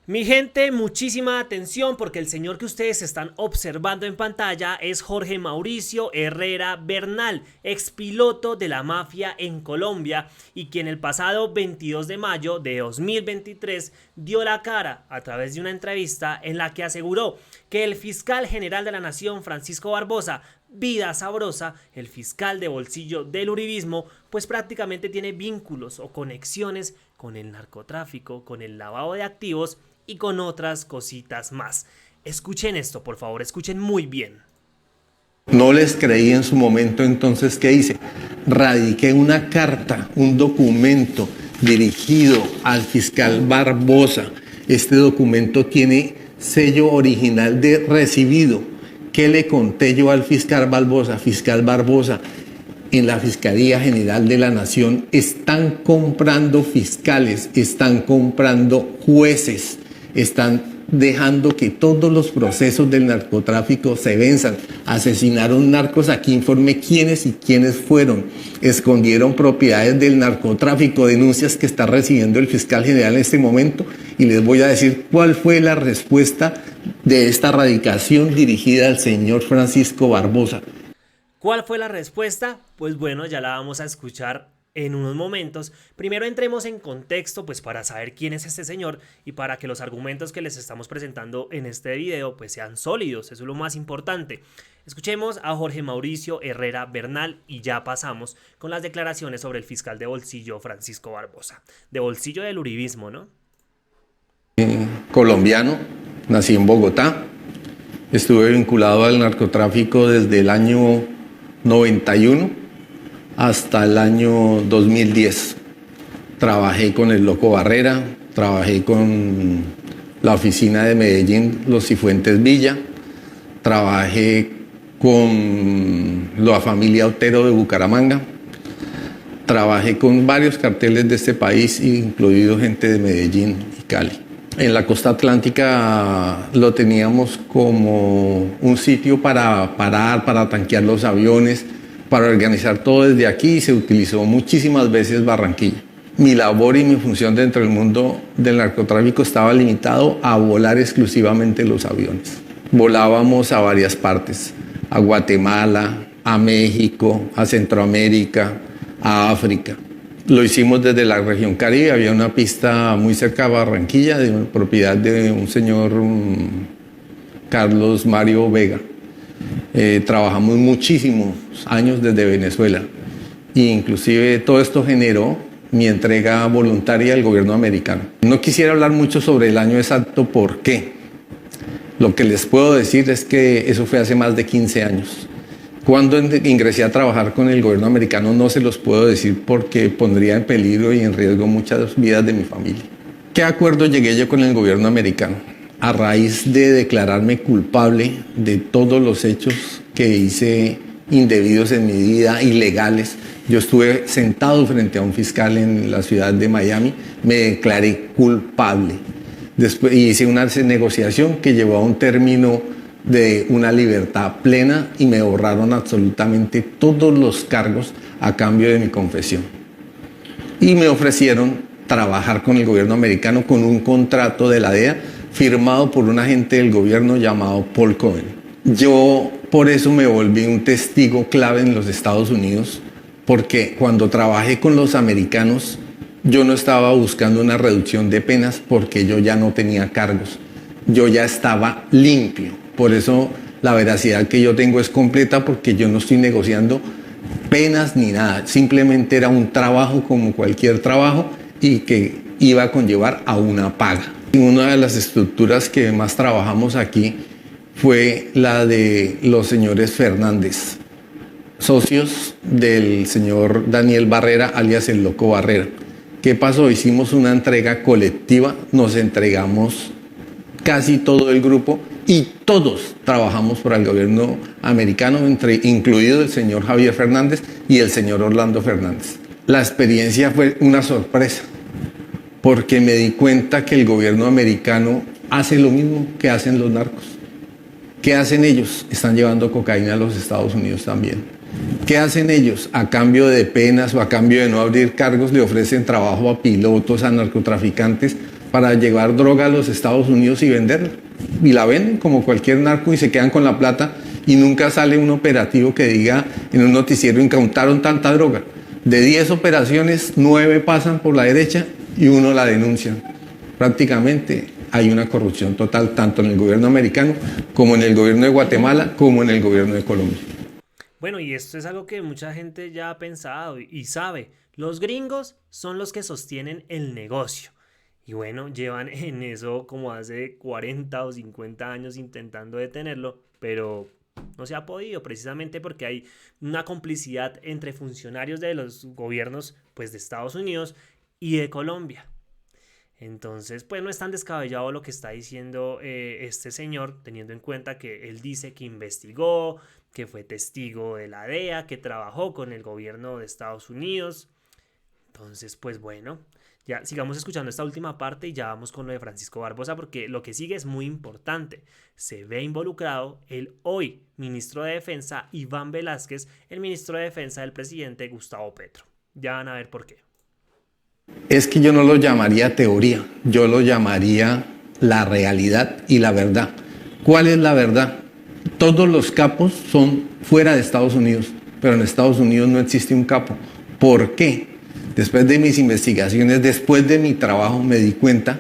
Mi gente, muchísima atención porque el señor que ustedes están observando en pantalla es Jorge Mauricio Herrera Bernal, expiloto de la mafia en Colombia y quien el pasado 22 de mayo de 2023 dio la cara a través de una entrevista en la que aseguró que el fiscal general de la Nación, Francisco Barbosa, vida sabrosa, el fiscal de bolsillo del uribismo, pues prácticamente tiene vínculos o conexiones con el narcotráfico, con el lavado de activos y con otras cositas más. Escuchen esto, por favor, escuchen muy bien. No les creí en su momento, entonces, ¿qué hice? Radiqué una carta, un documento dirigido al fiscal Barbosa. Este documento tiene sello original de recibido. ¿Qué le conté yo al fiscal Barbosa? Fiscal Barbosa, en la Fiscalía General de la Nación están comprando fiscales, están comprando jueces, están dejando que todos los procesos del narcotráfico se venzan. Asesinaron narcos, aquí informe quiénes y quiénes fueron. Escondieron propiedades del narcotráfico, denuncias que está recibiendo el fiscal general en este momento. Y les voy a decir cuál fue la respuesta de esta radicación dirigida al señor Francisco Barbosa. ¿Cuál fue la respuesta? Pues bueno, ya la vamos a escuchar en unos momentos. Primero entremos en contexto pues para saber quién es este señor y para que los argumentos que les estamos presentando en este video pues sean sólidos, eso es lo más importante. Escuchemos a Jorge Mauricio Herrera Bernal y ya pasamos con las declaraciones sobre el fiscal de bolsillo Francisco Barbosa. De bolsillo del uribismo, ¿no? Colombiano, nací en Bogotá, estuve vinculado al narcotráfico desde el año 91 hasta el año 2010. Trabajé con el Loco Barrera, trabajé con la oficina de Medellín, Los Cifuentes Villa, trabajé con la familia Otero de Bucaramanga, trabajé con varios carteles de este país, incluido gente de Medellín y Cali. En la costa atlántica lo teníamos como un sitio para parar, para tanquear los aviones, para organizar todo desde aquí y se utilizó muchísimas veces Barranquilla. Mi labor y mi función dentro del mundo del narcotráfico estaba limitado a volar exclusivamente los aviones. Volábamos a varias partes, a Guatemala, a México, a Centroamérica, a África. Lo hicimos desde la región Caribe, había una pista muy cerca de Barranquilla, de propiedad de un señor Carlos Mario Vega. Trabajamos muchísimos años desde Venezuela e inclusive todo esto generó mi entrega voluntaria al gobierno americano. No quisiera hablar mucho sobre el año exacto, ¿por qué? Lo que les puedo decir es que eso fue hace más de 15 años. Cuando ingresé a trabajar con el gobierno americano no se los puedo decir porque pondría en peligro y en riesgo muchas vidas de mi familia. ¿Qué acuerdo llegué yo con el gobierno americano? A raíz de declararme culpable de todos los hechos que hice indebidos en mi vida, ilegales. Yo estuve sentado frente a un fiscal en la ciudad de Miami, me declaré culpable. Después hice una negociación que llevó a un término de una libertad plena y me borraron absolutamente todos los cargos a cambio de mi confesión. Y me ofrecieron trabajar con el gobierno americano con un contrato de la DEA firmado por un agente del gobierno llamado Paul Cohen. Yo por eso me volví un testigo clave en los Estados Unidos, porque cuando trabajé con los americanos yo no estaba buscando una reducción de penas porque yo ya no tenía cargos, yo ya estaba limpio. Por eso la veracidad que yo tengo es completa porque yo no estoy negociando penas ni nada. Simplemente era un trabajo como cualquier trabajo y que iba a conllevar a una paga. Y una de las estructuras que más trabajamos aquí fue la de los señores Fernández, socios del señor Daniel Barrera, alias el Loco Barrera. ¿Qué pasó? Hicimos una entrega colectiva, nos entregamos casi todo el grupo y todos trabajamos para el gobierno americano, incluido el señor Javier Fernández y el señor Orlando Fernández. La experiencia fue una sorpresa, porque me di cuenta que el gobierno americano hace lo mismo que hacen los narcos. ¿Qué hacen ellos? Están llevando cocaína a los Estados Unidos también. ¿Qué hacen ellos? A cambio de penas o a cambio de no abrir cargos, le ofrecen trabajo a pilotos, a narcotraficantes para llevar droga a los Estados Unidos y venderla. Y la venden como cualquier narco y se quedan con la plata y nunca sale un operativo que diga en un noticiero incautaron tanta droga. De 10 operaciones, 9 pasan por la derecha y 1 la denuncian. Prácticamente hay una corrupción total tanto en el gobierno americano como en el gobierno de Guatemala como en el gobierno de Colombia. Bueno, y esto es algo que mucha gente ya ha pensado y sabe. Los gringos son los que sostienen el negocio. Y bueno, llevan en eso como hace 40 o 50 años intentando detenerlo, pero no se ha podido precisamente porque hay una complicidad entre funcionarios de los gobiernos pues, de Estados Unidos y de Colombia. Entonces, pues no es tan descabellado lo que está diciendo este señor, teniendo en cuenta que él dice que investigó, que fue testigo de la DEA, que trabajó con el gobierno de Estados Unidos. Entonces, pues bueno, ya sigamos escuchando esta última parte y ya vamos con lo de Francisco Barbosa, porque lo que sigue es muy importante. Se ve involucrado el hoy ministro de Defensa, Iván Velásquez, el ministro de Defensa del presidente Gustavo Petro. Ya van a ver por qué. Es que yo no lo llamaría teoría, yo lo llamaría la realidad y la verdad. ¿Cuál es la verdad? Todos los capos son fuera de Estados Unidos, pero en Estados Unidos no existe un capo. ¿Por qué? Después de mis investigaciones, después de mi trabajo, me di cuenta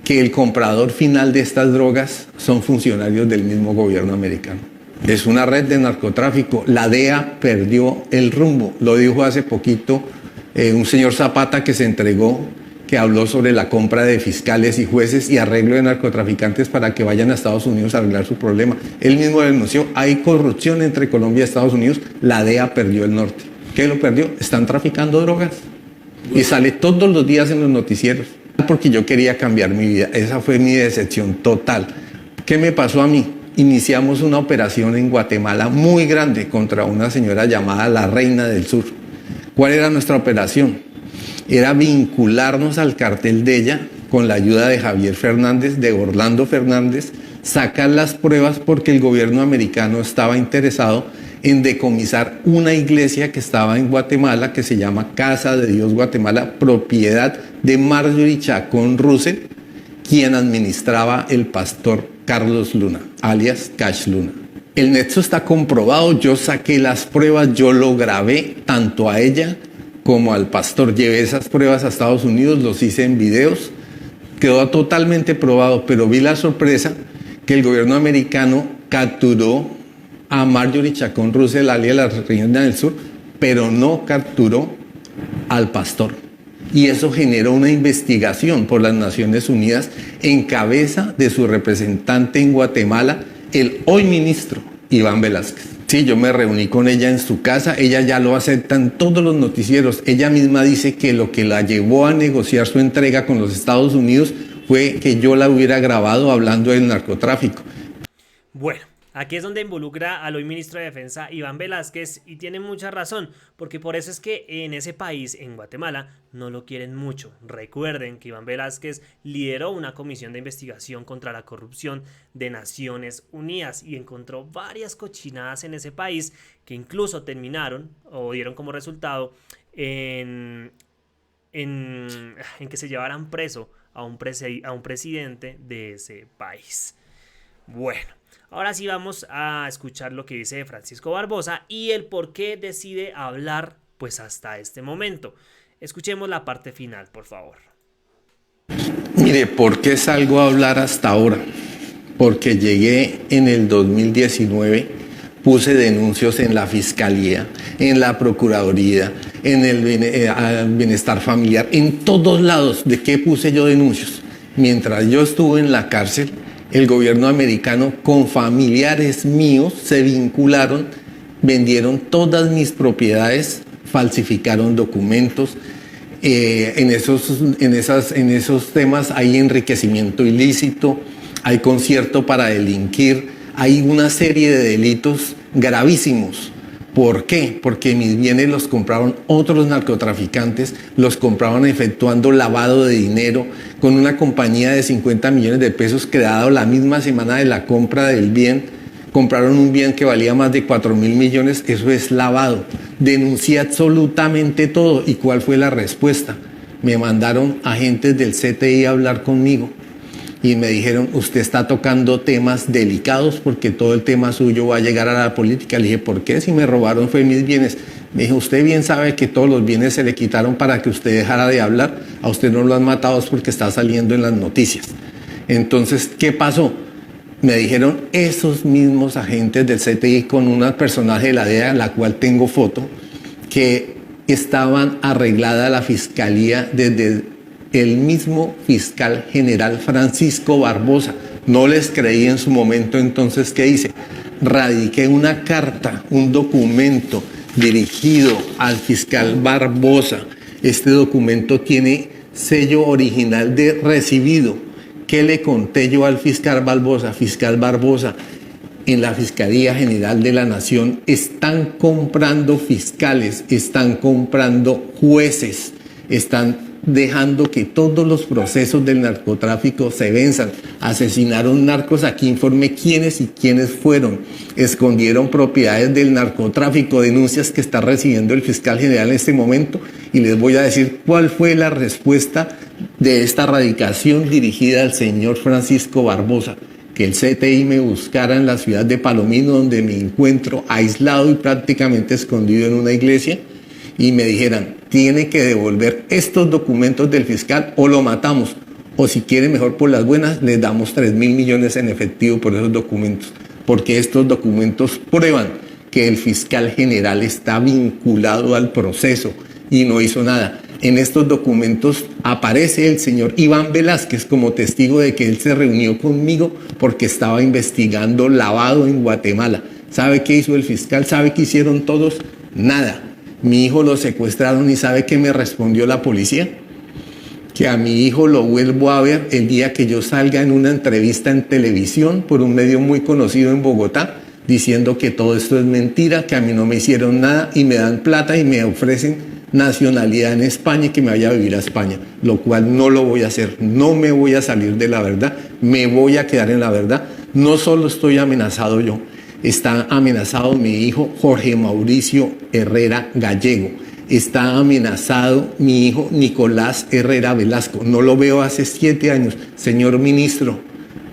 que el comprador final de estas drogas son funcionarios del mismo gobierno americano. Es una red de narcotráfico. La DEA perdió el rumbo. Lo dijo hace poquito un señor Zapata que se entregó, que habló sobre la compra de fiscales y jueces y arreglo de narcotraficantes para que vayan a Estados Unidos a arreglar su problema. Él mismo denunció, hay corrupción entre Colombia y Estados Unidos, la DEA perdió el norte. ¿Qué lo perdió? Están traficando drogas. Y sale todos los días en los noticieros. Porque yo quería cambiar mi vida. Esa fue mi decepción total. ¿Qué me pasó a mí? Iniciamos una operación en Guatemala muy grande contra una señora llamada la Reina del Sur. ¿Cuál era nuestra operación? Era vincularnos al cartel de ella con la ayuda de Javier Fernández, de Orlando Fernández, sacar las pruebas porque el gobierno americano estaba interesado en decomisar una iglesia que estaba en Guatemala, que se llama Casa de Dios Guatemala, propiedad de Marjorie Chacón Russell, quien administraba el pastor Carlos Luna, alias Cash Luna. El nexo está comprobado, yo saqué las pruebas, yo lo grabé tanto a ella como al pastor. Llevé esas pruebas a Estados Unidos, los hice en videos, quedó totalmente probado, pero vi la sorpresa que el gobierno americano capturó a Marjorie Chacón Russell, alias la Reina del Sur, pero no capturó al pastor. Y eso generó una investigación por las Naciones Unidas en cabeza de su representante en Guatemala, el hoy ministro Iván Velásquez. Sí, yo me reuní con ella en su casa, ella ya lo acepta en todos los noticieros. Ella misma dice que lo que la llevó a negociar su entrega con los Estados Unidos fue que yo la hubiera grabado hablando del narcotráfico. Bueno, aquí es donde involucra al hoy ministro de Defensa Iván Velásquez y tiene mucha razón, porque por eso es que en ese país, en Guatemala, no lo quieren mucho. Recuerden que Iván Velásquez lideró una comisión de investigación contra la corrupción de Naciones Unidas y encontró varias cochinadas en ese país que incluso terminaron o dieron como resultado en que se llevaran preso a un presidente de ese país. Bueno, ahora sí vamos a escuchar lo que dice Francisco Barbosa y el por qué decide hablar pues hasta este momento. Escuchemos la parte final, por favor. Mire, ¿por qué salgo a hablar hasta ahora? Porque llegué en el 2019, puse denuncios en la Fiscalía, en la Procuraduría, en el Bienestar Familiar, en todos lados. ¿De qué puse yo denuncias? Mientras yo estuve en la cárcel, el gobierno americano con familiares míos se vincularon, vendieron todas mis propiedades, falsificaron documentos. En esos temas hay enriquecimiento ilícito, hay concierto para delinquir, hay una serie de delitos gravísimos. ¿Por qué? Porque mis bienes los compraron otros narcotraficantes, los compraban efectuando lavado de dinero con una compañía de 50 millones de pesos creada la misma semana de la compra del bien. compraron un bien que valía más de 4.000 millones, eso es lavado. Denuncié absolutamente todo. ¿Y cuál fue la respuesta? Me mandaron agentes del CTI a hablar conmigo y me dijeron, usted está tocando temas delicados porque todo el tema suyo va a llegar a la política. Le dije, ¿por qué? Si me robaron fue mis bienes. Me dijo, usted bien sabe que todos los bienes se le quitaron para que usted dejara de hablar. A usted no lo han matado es porque está saliendo en las noticias. Entonces, ¿qué pasó? Me dijeron esos mismos agentes del CTI con un personaje de la DEA, la cual tengo foto, que estaban arreglada la fiscalía desde el mismo fiscal general Francisco Barbosa. No les creí en su momento, entonces, ¿qué hice? Radiqué una carta, un documento dirigido al fiscal Barbosa. Este documento tiene sello original de recibido. ¿Qué le conté yo al fiscal Barbosa? Fiscal Barbosa, en la Fiscalía General de la Nación están comprando fiscales, están comprando jueces, están dejando que todos los procesos del narcotráfico se venzan. Asesinaron narcos, aquí informe quiénes y quiénes fueron. Escondieron propiedades del narcotráfico, denuncias que está recibiendo el fiscal general en este momento. Y les voy a decir cuál fue la respuesta de esta radicación dirigida al señor Francisco Barbosa. Que el CTI me buscara en la ciudad de Palomino, donde me encuentro aislado y prácticamente escondido en una iglesia, y me dijeran, tiene que devolver estos documentos del fiscal o lo matamos, o si quiere mejor por las buenas, les damos 3.000 millones en efectivo por esos documentos, porque estos documentos prueban que el fiscal general está vinculado al proceso y no hizo nada. En estos documentos aparece el señor Iván Velázquez como testigo de que él se reunió conmigo porque estaba investigando lavado en Guatemala. ¿Sabe qué hizo el fiscal? ¿Sabe qué hicieron todos? Nada. Mi hijo lo secuestraron y ¿sabe qué me respondió la policía? Que a mi hijo lo vuelvo a ver el día que yo salga en una entrevista en televisión por un medio muy conocido en Bogotá, diciendo que todo esto es mentira, que a mí no me hicieron nada y me dan plata y me ofrecen nacionalidad en España y que me vaya a vivir a España, lo cual no lo voy a hacer. No me voy a salir de la verdad, me voy a quedar en la verdad. No solo estoy amenazado yo, está amenazado mi hijo Jorge Mauricio Herrera Gallego, está amenazado mi hijo Nicolás Herrera Velasco. No lo veo hace 7 años. Señor ministro,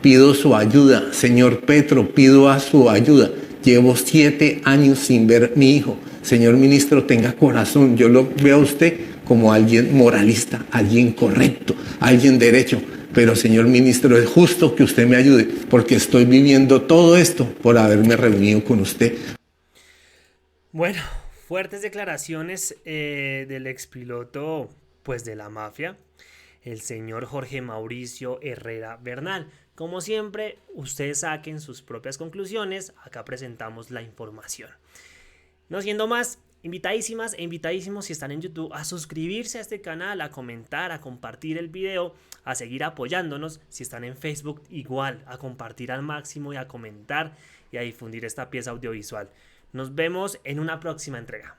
pido su ayuda. Señor Petro, pido a su ayuda. Llevo 7 años sin ver a mi hijo. Señor ministro, tenga corazón. Yo lo veo a usted como alguien moralista, alguien correcto, alguien derecho. Pero, señor ministro, es justo que usted me ayude, porque estoy viviendo todo esto por haberme reunido con usted. Bueno, fuertes declaraciones del expiloto, pues, de la mafia, el señor Jorge Mauricio Herrera Bernal. Como siempre, ustedes saquen sus propias conclusiones. Acá presentamos la información. No siendo más, invitadísimas e invitadísimos si están en YouTube a suscribirse a este canal, a comentar, a compartir el video, a seguir apoyándonos. Si están en Facebook, igual, a compartir al máximo y a comentar y a difundir esta pieza audiovisual. Nos vemos en una próxima entrega.